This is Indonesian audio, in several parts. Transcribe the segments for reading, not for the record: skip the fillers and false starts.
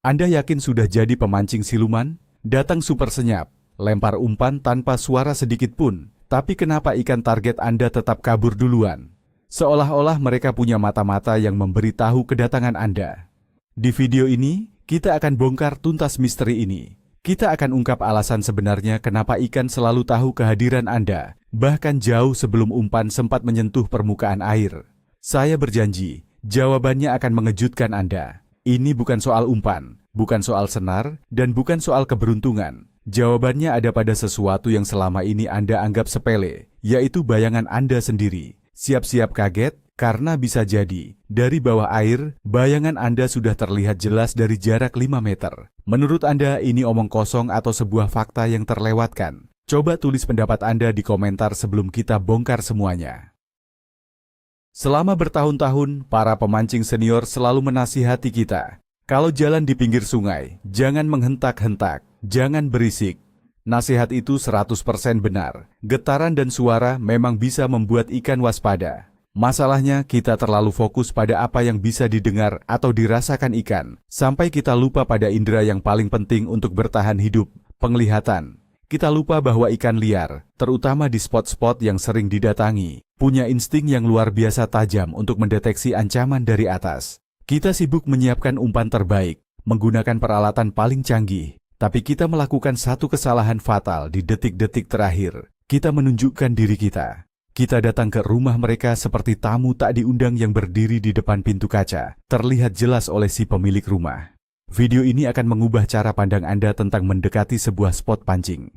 Anda yakin sudah jadi pemancing siluman? Datang super senyap, lempar umpan tanpa suara sedikit pun, tapi kenapa ikan target Anda tetap kabur duluan? Seolah-olah mereka punya mata-mata yang memberitahu kedatangan Anda. Di video ini, kita akan bongkar tuntas misteri ini. Kita akan ungkap alasan sebenarnya kenapa ikan selalu tahu kehadiran Anda, bahkan jauh sebelum umpan sempat menyentuh permukaan air. Saya berjanji, jawabannya akan mengejutkan Anda. Ini bukan soal umpan, bukan soal senar, dan bukan soal keberuntungan. Jawabannya ada pada sesuatu yang selama ini Anda anggap sepele, yaitu bayangan Anda sendiri. Siap-siap kaget, karena bisa jadi, dari bawah air, bayangan Anda sudah terlihat jelas dari jarak 5 meter. Menurut Anda, ini omong kosong atau sebuah fakta yang terlewatkan? Coba tulis pendapat Anda di komentar sebelum kita bongkar semuanya. Selama bertahun-tahun, para pemancing senior selalu menasihati kita. Kalau jalan di pinggir sungai, jangan menghentak-hentak, jangan berisik. Nasihat itu 100% benar. Getaran dan suara memang bisa membuat ikan waspada. Masalahnya, kita terlalu fokus pada apa yang bisa didengar atau dirasakan ikan, sampai kita lupa pada indera yang paling penting untuk bertahan hidup, penglihatan. Kita lupa bahwa ikan liar, terutama di spot-spot yang sering didatangi, punya insting yang luar biasa tajam untuk mendeteksi ancaman dari atas. Kita sibuk menyiapkan umpan terbaik, menggunakan peralatan paling canggih, tapi kita melakukan satu kesalahan fatal di detik-detik terakhir. Kita menunjukkan diri kita. Kita datang ke rumah mereka seperti tamu tak diundang yang berdiri di depan pintu kaca, terlihat jelas oleh si pemilik rumah. Video ini akan mengubah cara pandang Anda tentang mendekati sebuah spot pancing.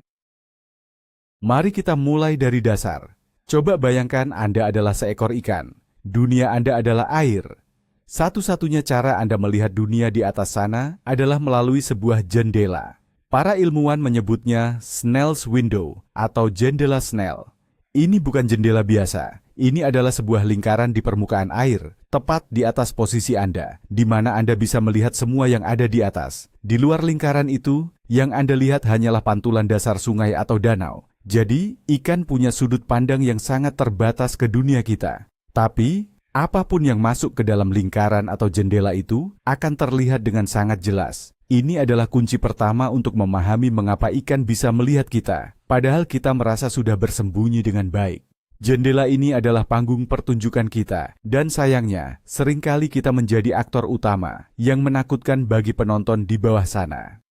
Mari kita mulai dari dasar. Coba bayangkan Anda adalah seekor ikan. Dunia Anda adalah air. Satu-satunya cara Anda melihat dunia di atas sana adalah melalui sebuah jendela. Para ilmuwan menyebutnya Snell's Window atau jendela Snell. Ini bukan jendela biasa. Ini adalah sebuah lingkaran di permukaan air, tepat di atas posisi Anda, di mana Anda bisa melihat semua yang ada di atas. Di luar lingkaran itu, yang Anda lihat hanyalah pantulan dasar sungai atau danau. Jadi, ikan punya sudut pandang yang sangat terbatas ke dunia kita. Tapi, apapun yang masuk ke dalam lingkaran atau jendela itu akan terlihat dengan sangat jelas. Ini adalah kunci pertama untuk memahami mengapa ikan bisa melihat kita, padahal kita merasa sudah bersembunyi dengan baik. Jendela ini adalah panggung pertunjukan kita, dan sayangnya, seringkali kita menjadi aktor utama yang menakutkan bagi penonton di bawah sana.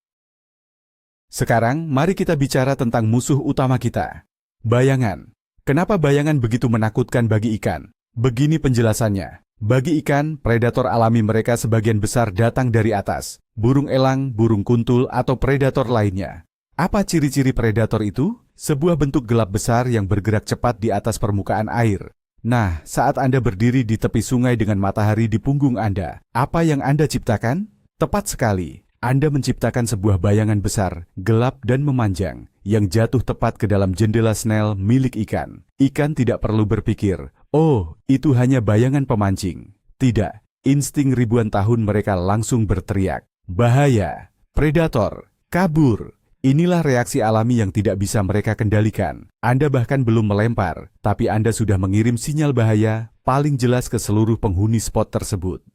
Sekarang, mari kita bicara tentang musuh utama kita. Bayangan. Kenapa bayangan begitu menakutkan bagi ikan? Begini penjelasannya. Bagi ikan, predator alami mereka sebagian besar datang dari atas. Burung elang, burung kuntul, atau predator lainnya. Apa ciri-ciri predator itu? Sebuah bentuk gelap besar yang bergerak cepat di atas permukaan air. Nah, saat Anda berdiri di tepi sungai dengan matahari di punggung Anda, apa yang Anda ciptakan? Tepat sekali. Anda menciptakan sebuah bayangan besar, gelap dan memanjang, yang jatuh tepat ke dalam jendela Snell milik ikan. Ikan tidak perlu berpikir, oh, itu hanya bayangan pemancing. Tidak, insting ribuan tahun mereka langsung berteriak. Bahaya, predator, kabur. Inilah reaksi alami yang tidak bisa mereka kendalikan. Anda bahkan belum melempar, tapi Anda sudah mengirim sinyal bahaya paling jelas ke seluruh penghuni spot tersebut.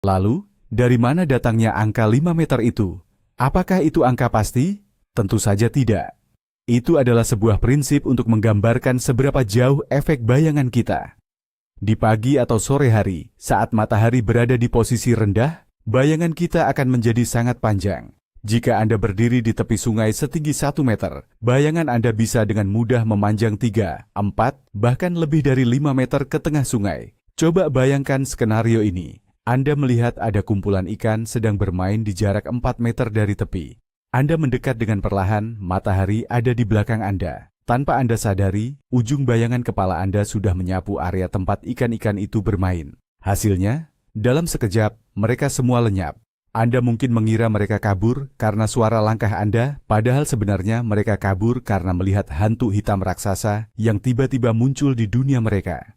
Lalu, dari mana datangnya angka 5 meter itu? Apakah itu angka pasti? Tentu saja tidak. Itu adalah sebuah prinsip untuk menggambarkan seberapa jauh efek bayangan kita. Di pagi atau sore hari, saat matahari berada di posisi rendah, bayangan kita akan menjadi sangat panjang. Jika Anda berdiri di tepi sungai setinggi 1 meter, bayangan Anda bisa dengan mudah memanjang 3, 4, bahkan lebih dari 5 meter ke tengah sungai. Coba bayangkan skenario ini. Anda melihat ada kumpulan ikan sedang bermain di jarak 4 meter dari tepi. Anda mendekat dengan perlahan, matahari ada di belakang Anda. Tanpa Anda sadari, ujung bayangan kepala Anda sudah menyapu area tempat ikan-ikan itu bermain. Hasilnya, dalam sekejap, mereka semua lenyap. Anda mungkin mengira mereka kabur karena suara langkah Anda, padahal sebenarnya mereka kabur karena melihat hantu hitam raksasa yang tiba-tiba muncul di dunia mereka.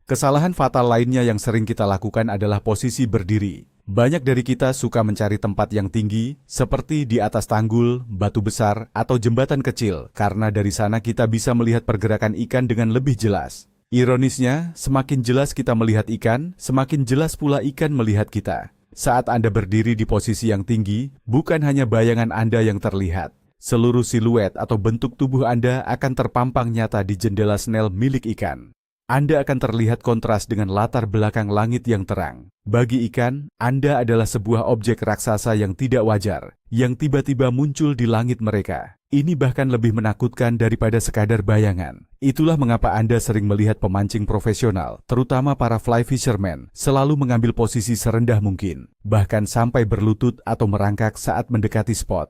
Kesalahan fatal lainnya yang sering kita lakukan adalah posisi berdiri. Banyak dari kita suka mencari tempat yang tinggi, seperti di atas tanggul, batu besar, atau jembatan kecil, karena dari sana kita bisa melihat pergerakan ikan dengan lebih jelas. Ironisnya, semakin jelas kita melihat ikan, semakin jelas pula ikan melihat kita. Saat Anda berdiri di posisi yang tinggi, bukan hanya bayangan Anda yang terlihat. Seluruh siluet atau bentuk tubuh Anda akan terpampang nyata di jendela Snell milik ikan. Anda akan terlihat kontras dengan latar belakang langit yang terang. Bagi ikan, Anda adalah sebuah objek raksasa yang tidak wajar, yang tiba-tiba muncul di langit mereka. Ini bahkan lebih menakutkan daripada sekadar bayangan. Itulah mengapa Anda sering melihat pemancing profesional, terutama para fly fishermen, selalu mengambil posisi serendah mungkin, bahkan sampai berlutut atau merangkak saat mendekati spot.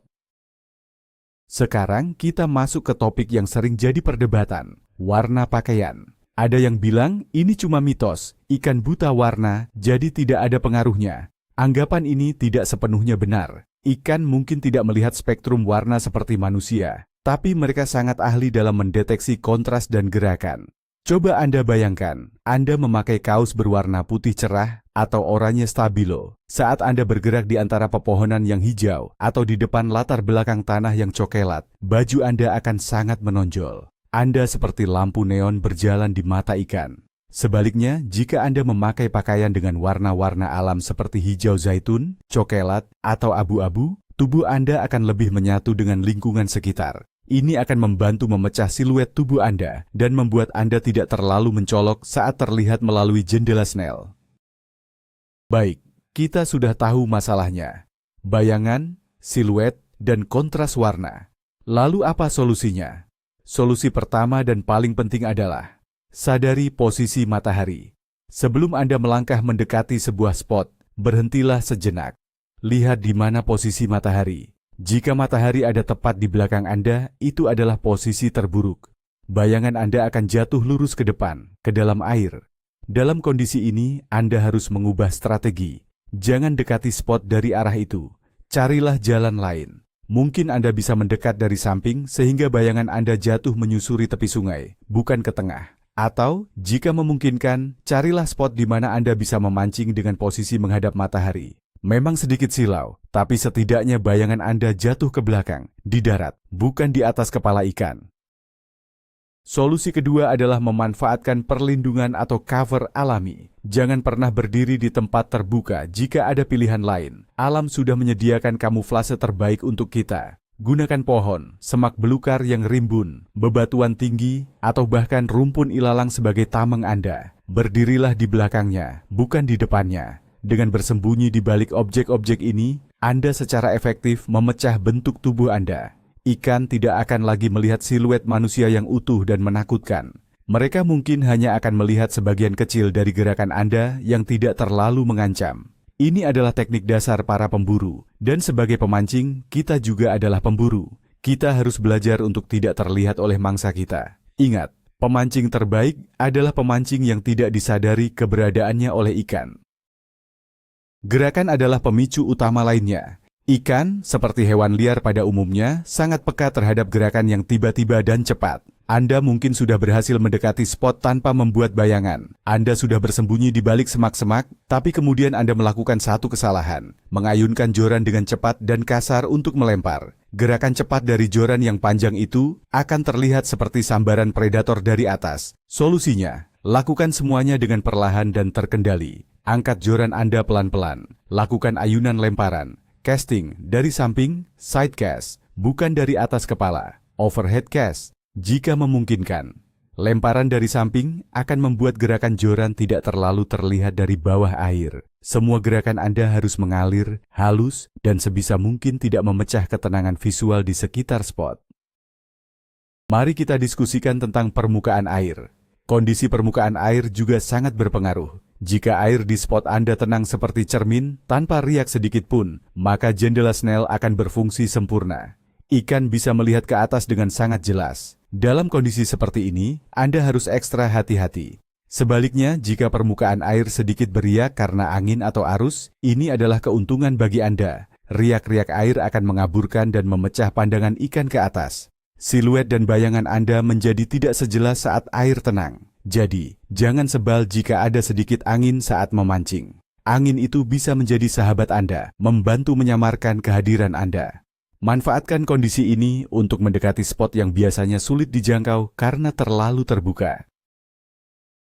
Sekarang kita masuk ke topik yang sering jadi perdebatan, warna pakaian. Ada yang bilang ini cuma mitos, ikan buta warna, jadi tidak ada pengaruhnya. Anggapan ini tidak sepenuhnya benar. Ikan mungkin tidak melihat spektrum warna seperti manusia, tapi mereka sangat ahli dalam mendeteksi kontras dan gerakan. Coba Anda bayangkan, Anda memakai kaos berwarna putih cerah atau oranye stabilo. Saat Anda bergerak di antara pepohonan yang hijau atau di depan latar belakang tanah yang cokelat, baju Anda akan sangat menonjol. Anda seperti lampu neon berjalan di mata ikan. Sebaliknya, jika Anda memakai pakaian dengan warna-warna alam seperti hijau zaitun, cokelat, atau abu-abu, tubuh Anda akan lebih menyatu dengan lingkungan sekitar. Ini akan membantu memecah siluet tubuh Anda dan membuat Anda tidak terlalu mencolok saat terlihat melalui jendela Snell. Baik, kita sudah tahu masalahnya. Bayangan, siluet, dan kontras warna. Lalu apa solusinya? Solusi pertama dan paling penting adalah sadari posisi matahari. Sebelum Anda melangkah mendekati sebuah spot, berhentilah sejenak. Lihat di mana posisi matahari. Jika matahari ada tepat di belakang Anda, itu adalah posisi terburuk. Bayangan Anda akan jatuh lurus ke depan, ke dalam air. Dalam kondisi ini, Anda harus mengubah strategi. Jangan dekati spot dari arah itu. Carilah jalan lain. Mungkin Anda bisa mendekat dari samping sehingga bayangan Anda jatuh menyusuri tepi sungai, bukan ke tengah. Atau, jika memungkinkan, carilah spot di mana Anda bisa memancing dengan posisi menghadap matahari. Memang sedikit silau, tapi setidaknya bayangan Anda jatuh ke belakang, di darat, bukan di atas kepala ikan. Solusi kedua adalah memanfaatkan perlindungan atau cover alami. Jangan pernah berdiri di tempat terbuka jika ada pilihan lain. Alam sudah menyediakan kamuflase terbaik untuk kita. Gunakan pohon, semak belukar yang rimbun, bebatuan tinggi, atau bahkan rumpun ilalang sebagai tameng Anda. Berdirilah di belakangnya, bukan di depannya. Dengan bersembunyi di balik objek-objek ini, Anda secara efektif memecah bentuk tubuh Anda. Ikan tidak akan lagi melihat siluet manusia yang utuh dan menakutkan. Mereka mungkin hanya akan melihat sebagian kecil dari gerakan Anda yang tidak terlalu mengancam. Ini adalah teknik dasar para pemburu, dan sebagai pemancing, kita juga adalah pemburu. Kita harus belajar untuk tidak terlihat oleh mangsa kita. Ingat, pemancing terbaik adalah pemancing yang tidak disadari keberadaannya oleh ikan. Gerakan adalah pemicu utama lainnya. Ikan, seperti hewan liar pada umumnya, sangat peka terhadap gerakan yang tiba-tiba dan cepat. Anda mungkin sudah berhasil mendekati spot tanpa membuat bayangan. Anda sudah bersembunyi di balik semak-semak, tapi kemudian Anda melakukan satu kesalahan, mengayunkan joran dengan cepat dan kasar untuk melempar. Gerakan cepat dari joran yang panjang itu akan terlihat seperti sambaran predator dari atas. Solusinya, lakukan semuanya dengan perlahan dan terkendali. Angkat joran Anda pelan-pelan, lakukan ayunan lemparan. Casting dari samping, side cast, bukan dari atas kepala, overhead cast, jika memungkinkan. Lemparan dari samping akan membuat gerakan joran tidak terlalu terlihat dari bawah air. Semua gerakan Anda harus mengalir, halus, dan sebisa mungkin tidak memecah ketenangan visual di sekitar spot. Mari kita diskusikan tentang permukaan air. Kondisi permukaan air juga sangat berpengaruh. Jika air di spot Anda tenang seperti cermin, tanpa riak sedikit pun, maka jendela Snell akan berfungsi sempurna. Ikan bisa melihat ke atas dengan sangat jelas. Dalam kondisi seperti ini, Anda harus ekstra hati-hati. Sebaliknya, jika permukaan air sedikit beriak karena angin atau arus, ini adalah keuntungan bagi Anda. Riak-riak air akan mengaburkan dan memecah pandangan ikan ke atas. Siluet dan bayangan Anda menjadi tidak sejelas saat air tenang. Jadi, jangan sebal jika ada sedikit angin saat memancing. Angin itu bisa menjadi sahabat Anda, membantu menyamarkan kehadiran Anda. Manfaatkan kondisi ini untuk mendekati spot yang biasanya sulit dijangkau karena terlalu terbuka.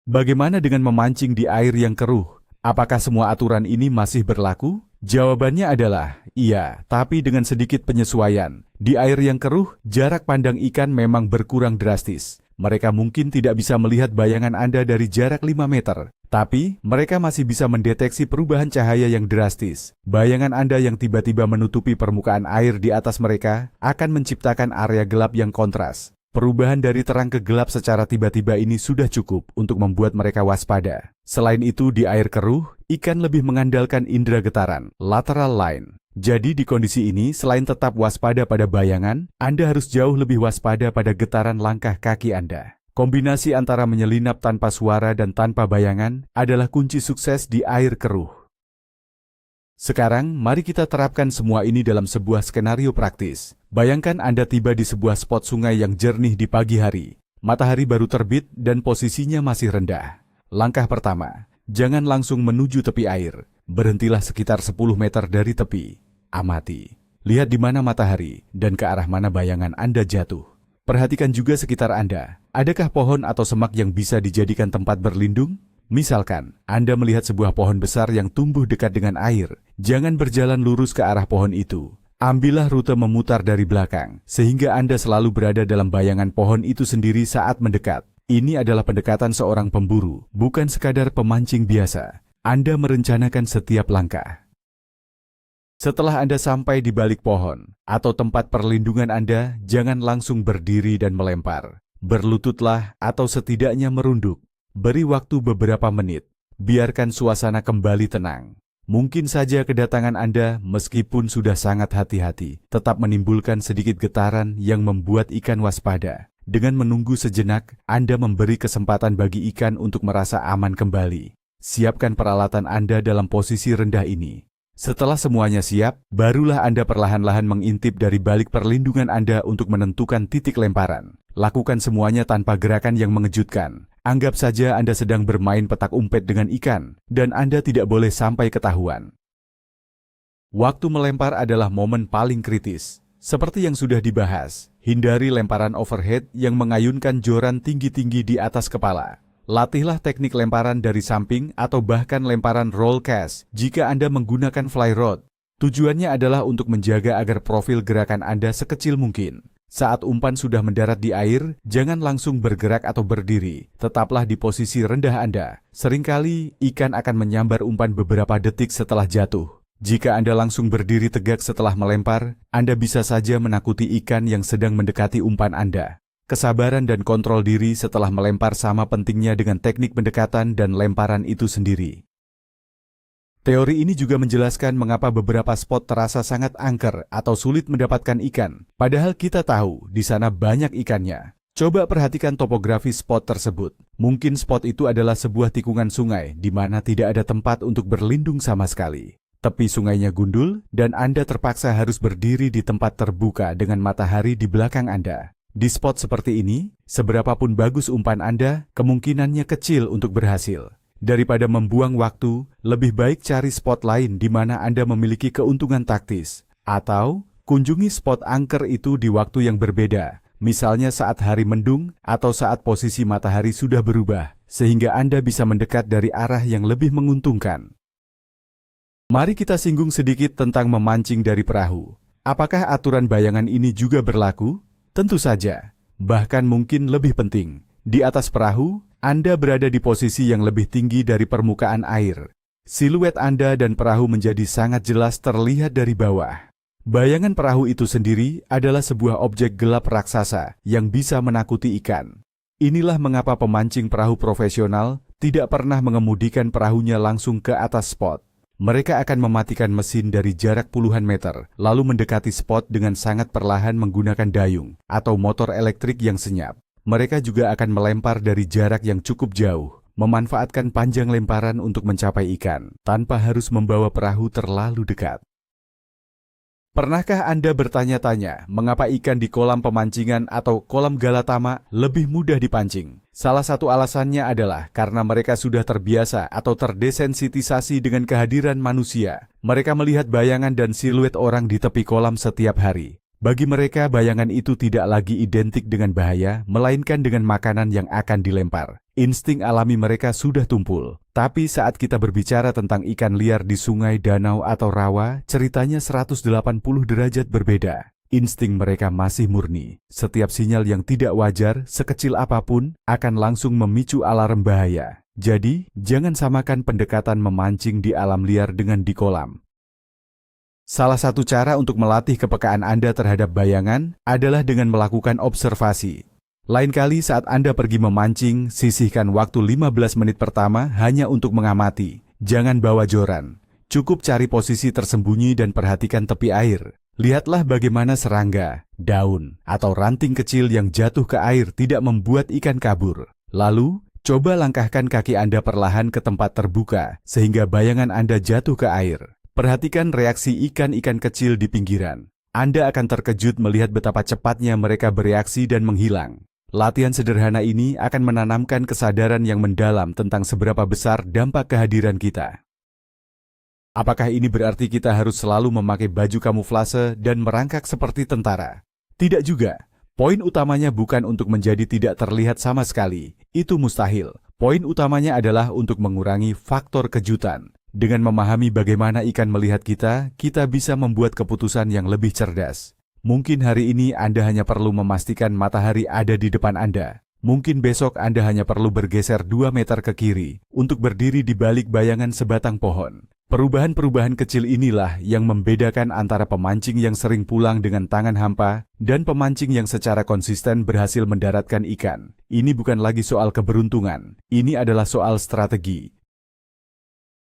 Bagaimana dengan memancing di air yang keruh? Apakah semua aturan ini masih berlaku? Jawabannya adalah iya, tapi dengan sedikit penyesuaian. Di air yang keruh, jarak pandang ikan memang berkurang drastis. Mereka mungkin tidak bisa melihat bayangan Anda dari jarak 5 meter, tapi mereka masih bisa mendeteksi perubahan cahaya yang drastis. Bayangan Anda yang tiba-tiba menutupi permukaan air di atas mereka akan menciptakan area gelap yang kontras. Perubahan dari terang ke gelap secara tiba-tiba ini sudah cukup untuk membuat mereka waspada. Selain itu, di air keruh, ikan lebih mengandalkan indera getaran, lateral line. Jadi di kondisi ini, selain tetap waspada pada bayangan, Anda harus jauh lebih waspada pada getaran langkah kaki Anda. Kombinasi antara menyelinap tanpa suara dan tanpa bayangan adalah kunci sukses di air keruh. Sekarang, mari kita terapkan semua ini dalam sebuah skenario praktis. Bayangkan Anda tiba di sebuah spot sungai yang jernih di pagi hari. Matahari baru terbit dan posisinya masih rendah. Langkah pertama, jangan langsung menuju tepi air. Berhentilah sekitar 10 meter dari tepi. Amati. Lihat di mana matahari dan ke arah mana bayangan Anda jatuh. Perhatikan juga sekitar Anda. Adakah pohon atau semak yang bisa dijadikan tempat berlindung? Misalkan, Anda melihat sebuah pohon besar yang tumbuh dekat dengan air. Jangan berjalan lurus ke arah pohon itu. Ambillah rute memutar dari belakang, sehingga Anda selalu berada dalam bayangan pohon itu sendiri saat mendekat. Ini adalah pendekatan seorang pemburu, bukan sekadar pemancing biasa. Anda merencanakan setiap langkah. Setelah Anda sampai di balik pohon atau tempat perlindungan Anda, jangan langsung berdiri dan melempar. Berlututlah atau setidaknya merunduk. Beri waktu beberapa menit. Biarkan suasana kembali tenang. Mungkin saja kedatangan Anda, meskipun sudah sangat hati-hati, tetap menimbulkan sedikit getaran yang membuat ikan waspada. Dengan menunggu sejenak, Anda memberi kesempatan bagi ikan untuk merasa aman kembali. Siapkan peralatan Anda dalam posisi rendah ini. Setelah semuanya siap, barulah Anda perlahan-lahan mengintip dari balik perlindungan Anda untuk menentukan titik lemparan. Lakukan semuanya tanpa gerakan yang mengejutkan. Anggap saja Anda sedang bermain petak umpet dengan ikan, dan Anda tidak boleh sampai ketahuan. Waktu melempar adalah momen paling kritis. Seperti yang sudah dibahas, hindari lemparan overhead yang mengayunkan joran tinggi-tinggi di atas kepala. Latihlah teknik lemparan dari samping atau bahkan lemparan roll cast jika Anda menggunakan fly rod. Tujuannya adalah untuk menjaga agar profil gerakan Anda sekecil mungkin. Saat umpan sudah mendarat di air, jangan langsung bergerak atau berdiri. Tetaplah di posisi rendah Anda. Seringkali ikan akan menyambar umpan beberapa detik setelah jatuh. Jika Anda langsung berdiri tegak setelah melempar, Anda bisa saja menakuti ikan yang sedang mendekati umpan Anda. Kesabaran dan kontrol diri setelah melempar sama pentingnya dengan teknik pendekatan dan lemparan itu sendiri. Teori ini juga menjelaskan mengapa beberapa spot terasa sangat angker atau sulit mendapatkan ikan, padahal kita tahu di sana banyak ikannya. Coba perhatikan topografi spot tersebut. Mungkin spot itu adalah sebuah tikungan sungai di mana tidak ada tempat untuk berlindung sama sekali. Tepi sungainya gundul dan Anda terpaksa harus berdiri di tempat terbuka dengan matahari di belakang Anda. Di spot seperti ini, seberapapun bagus umpan Anda, kemungkinannya kecil untuk berhasil. Daripada membuang waktu, lebih baik cari spot lain di mana Anda memiliki keuntungan taktis. Atau, kunjungi spot angker itu di waktu yang berbeda, misalnya saat hari mendung atau saat posisi matahari sudah berubah, sehingga Anda bisa mendekat dari arah yang lebih menguntungkan. Mari kita singgung sedikit tentang memancing dari perahu. Apakah aturan bayangan ini juga berlaku? Tentu saja, bahkan mungkin lebih penting. Di atas perahu, Anda berada di posisi yang lebih tinggi dari permukaan air. Siluet Anda dan perahu menjadi sangat jelas terlihat dari bawah. Bayangan perahu itu sendiri adalah sebuah objek gelap raksasa yang bisa menakuti ikan. Inilah mengapa pemancing perahu profesional tidak pernah mengemudikan perahunya langsung ke atas spot. Mereka akan mematikan mesin dari jarak puluhan meter, lalu mendekati spot dengan sangat perlahan menggunakan dayung atau motor elektrik yang senyap. Mereka juga akan melempar dari jarak yang cukup jauh, memanfaatkan panjang lemparan untuk mencapai ikan, tanpa harus membawa perahu terlalu dekat. Pernahkah Anda bertanya-tanya mengapa ikan di kolam pemancingan atau kolam Galatama lebih mudah dipancing? Salah satu alasannya adalah karena mereka sudah terbiasa atau terdesensitisasi dengan kehadiran manusia. Mereka melihat bayangan dan siluet orang di tepi kolam setiap hari. Bagi mereka, bayangan itu tidak lagi identik dengan bahaya, melainkan dengan makanan yang akan dilempar. Insting alami mereka sudah tumpul. Tapi saat kita berbicara tentang ikan liar di sungai, danau, atau rawa, ceritanya 180 derajat berbeda. Insting mereka masih murni. Setiap sinyal yang tidak wajar, sekecil apapun, akan langsung memicu alarm bahaya. Jadi, jangan samakan pendekatan memancing di alam liar dengan di kolam. Salah satu cara untuk melatih kepekaan Anda terhadap bayangan adalah dengan melakukan observasi. Lain kali saat Anda pergi memancing, sisihkan waktu 15 menit pertama hanya untuk mengamati. Jangan bawa joran. Cukup cari posisi tersembunyi dan perhatikan tepi air. Lihatlah bagaimana serangga, daun, atau ranting kecil yang jatuh ke air tidak membuat ikan kabur. Lalu, coba langkahkan kaki Anda perlahan ke tempat terbuka sehingga bayangan Anda jatuh ke air. Perhatikan reaksi ikan-ikan kecil di pinggiran. Anda akan terkejut melihat betapa cepatnya mereka bereaksi dan menghilang. Latihan sederhana ini akan menanamkan kesadaran yang mendalam tentang seberapa besar dampak kehadiran kita. Apakah ini berarti kita harus selalu memakai baju kamuflase dan merangkak seperti tentara? Tidak juga. Poin utamanya bukan untuk menjadi tidak terlihat sama sekali. Itu mustahil. Poin utamanya adalah untuk mengurangi faktor kejutan. Dengan memahami bagaimana ikan melihat kita bisa membuat keputusan yang lebih cerdas. Mungkin hari ini Anda hanya perlu memastikan matahari ada di depan Anda. Mungkin besok Anda hanya perlu bergeser 2 meter ke kiri untuk berdiri di balik bayangan sebatang pohon. Perubahan-perubahan kecil inilah yang membedakan antara pemancing yang sering pulang dengan tangan hampa dan pemancing yang secara konsisten berhasil mendaratkan ikan. Ini bukan lagi soal keberuntungan, ini adalah soal strategi.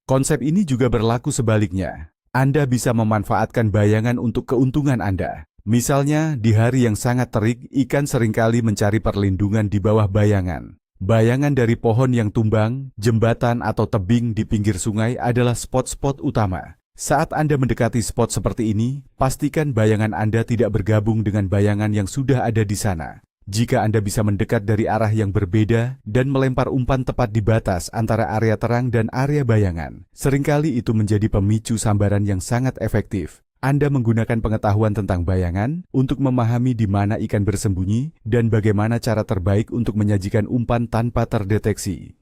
Konsep ini juga berlaku sebaliknya. Anda bisa memanfaatkan bayangan untuk keuntungan Anda. Misalnya, di hari yang sangat terik, ikan seringkali mencari perlindungan di bawah bayangan. Bayangan dari pohon yang tumbang, jembatan atau tebing di pinggir sungai adalah spot-spot utama. Saat Anda mendekati spot seperti ini, pastikan bayangan Anda tidak bergabung dengan bayangan yang sudah ada di sana. Jika Anda bisa mendekat dari arah yang berbeda dan melempar umpan tepat di batas antara area terang dan area bayangan, seringkali itu menjadi pemicu sambaran yang sangat efektif. Anda menggunakan pengetahuan tentang bayangan untuk memahami di mana ikan bersembunyi dan bagaimana cara terbaik untuk menyajikan umpan tanpa terdeteksi.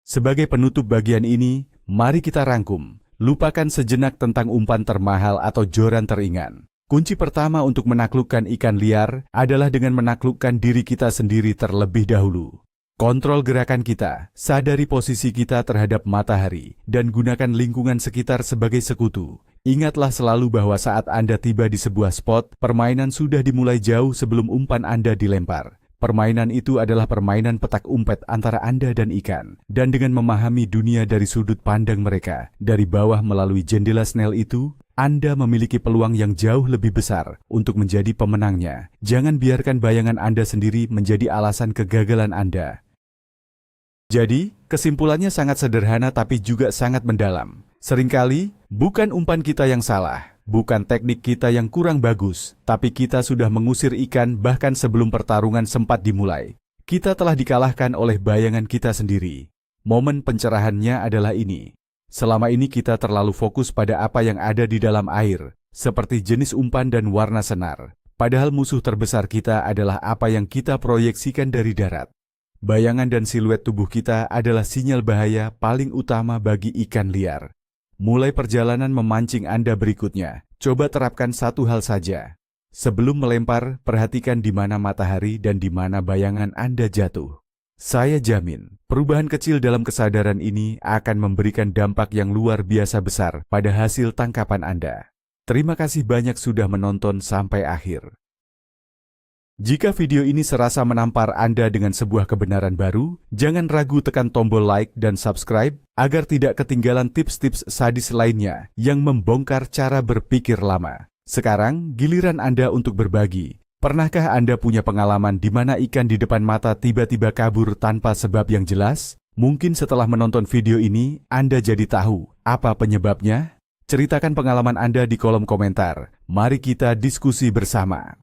Sebagai penutup bagian ini, mari kita rangkum. Lupakan sejenak tentang umpan termahal atau joran teringan. Kunci pertama untuk menaklukkan ikan liar adalah dengan menaklukkan diri kita sendiri terlebih dahulu. Kontrol gerakan kita, sadari posisi kita terhadap matahari, dan gunakan lingkungan sekitar sebagai sekutu. Ingatlah selalu bahwa saat Anda tiba di sebuah spot, permainan sudah dimulai jauh sebelum umpan Anda dilempar. Permainan itu adalah permainan petak umpet antara Anda dan ikan. Dan dengan memahami dunia dari sudut pandang mereka, dari bawah melalui jendela Snell itu, Anda memiliki peluang yang jauh lebih besar untuk menjadi pemenangnya. Jangan biarkan bayangan Anda sendiri menjadi alasan kegagalan Anda. Jadi, kesimpulannya sangat sederhana tapi juga sangat mendalam. Seringkali, bukan umpan kita yang salah, bukan teknik kita yang kurang bagus, tapi kita sudah mengusir ikan bahkan sebelum pertarungan sempat dimulai. Kita telah dikalahkan oleh bayangan kita sendiri. Momen pencerahannya adalah ini. Selama ini kita terlalu fokus pada apa yang ada di dalam air, seperti jenis umpan dan warna senar. Padahal musuh terbesar kita adalah apa yang kita proyeksikan dari darat. Bayangan dan siluet tubuh kita adalah sinyal bahaya paling utama bagi ikan liar. Mulai perjalanan memancing Anda berikutnya, coba terapkan satu hal saja. Sebelum melempar, perhatikan di mana matahari dan di mana bayangan Anda jatuh. Saya jamin, perubahan kecil dalam kesadaran ini akan memberikan dampak yang luar biasa besar pada hasil tangkapan Anda. Terima kasih banyak sudah menonton sampai akhir. Jika video ini serasa menampar Anda dengan sebuah kebenaran baru, jangan ragu tekan tombol like dan subscribe agar tidak ketinggalan tips-tips sadis lainnya yang membongkar cara berpikir lama. Sekarang, giliran Anda untuk berbagi. Pernahkah Anda punya pengalaman di mana ikan di depan mata tiba-tiba kabur tanpa sebab yang jelas? Mungkin setelah menonton video ini, Anda jadi tahu apa penyebabnya? Ceritakan pengalaman Anda di kolom komentar. Mari kita diskusi bersama.